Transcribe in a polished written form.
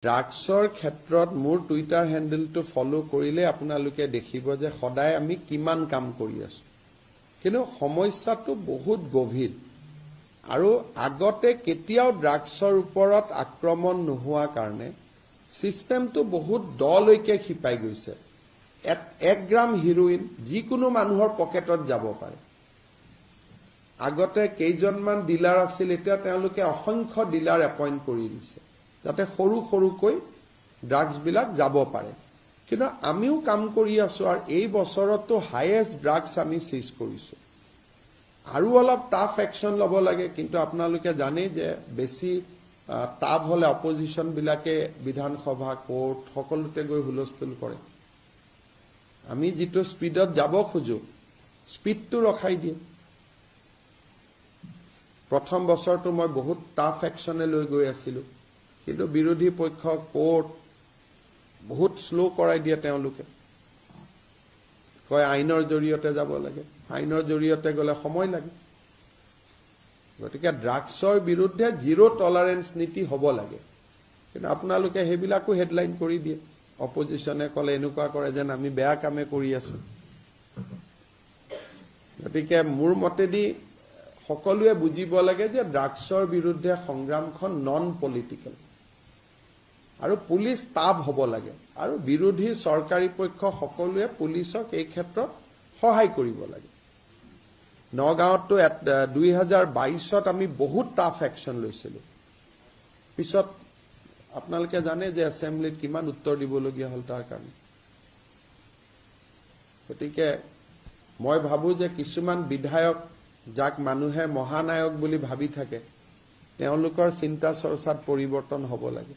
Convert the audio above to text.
ড্ৰাগছৰ ক্ষেত্ৰত মোৰ টুইটাৰ হেণ্ডেলটো ফলো কৰিলে আপোনালোকে দেখিব যে সদায় আমি কিমান কাম কৰি আছো কিন্তু সমস্যাটো বহুত গভীৰ আৰু আগতে কেতিয়াও ড্ৰাগছৰ ওপৰত আক্ৰমণ নোহোৱা কাৰণে সিস্টেমটো বহুত দলৈকে খিপাই গৈছে 1 গ্ৰাম হিৰোইন যিকোনো মানুহৰ পকেটত যাব পাৰে আগতে কেইজনমান ডিলাৰ আছিল এতিয়া তেওঁলোকে অসংখ্য ডিলাৰ এপইন্ট কৰি দিছে যাতে সৰু সৰুকৈ ড্ৰাগছ বিলাক যাব পাৰে কিন্তু আমিও কাম কৰি আছো আৰু এই বছৰতো হাইয়েষ্ট ড্ৰাগছ আমি সিজ কৰিছো আৰু অলপ টাফ একশন লব লাগে কিন্তু আপোনালোকে জানে যে বেছি টাফ হলে অপজিশন বিলাকে বিধানসভা কোৰ্ট সকলোতে গৈ হুলস্থুল কৰে আমি যেটো স্পিডত যাব খোজো স্পিডটো ৰখাই দিয়ে প্ৰথম বছৰটো মই বহুত টাফ একশনে লৈ গৈ আছিলো কিন্তু বিৰোধী পক্ষ কোৰ্ট বহুত স্লো কৰাই দিয়ে তেওঁলোকে কয় আইনৰ জৰিয়তে যাব লাগে আইনৰ জৰিয়তে গলে সময় লাগে গতিকে ড্ৰাগছৰ বিৰুদ্ধে জিৰো টলাৰেন্স নীতি হ'ব লাগে কিন্তু আপোনালোকে হেবিলাকো হেডলাইন কৰি দিয়ে অপজিশনে কলে এনেকুৱা কৰে যেন আমি বেয়া কামে কৰি আছো গতিকে মোৰ মতেদি সকলোৱে বুজিব লাগে যে ড্ৰাগছৰ বিৰুদ্ধে সংগ্ৰামখন নন পলিটিক্যাল আৰু পুলিশ টাফ হ'ব লাগে আৰু বিৰোধী চৰকাৰী পক্ষ সকলোৱে পুলিশক এই ক্ষেত্ৰত সহায় কৰিব লাগে নগাঁৱতো 2022ত আমি বহুত টাফ একশন লৈছিলো পিছত আপোনালোকে জানে যে এছেম্বলিত কিমান উত্তৰ দিবলগীয়া হল তাৰ কাৰণে গতিকে মই ভাবো যে কিছুমান বিধায়ক যাক মানুহে মহানায়ক বুলি ভাবি থাকে তেওঁলোকৰ চিন্তা চৰ্চাত পৰিৱৰ্তন হ'ব লাগে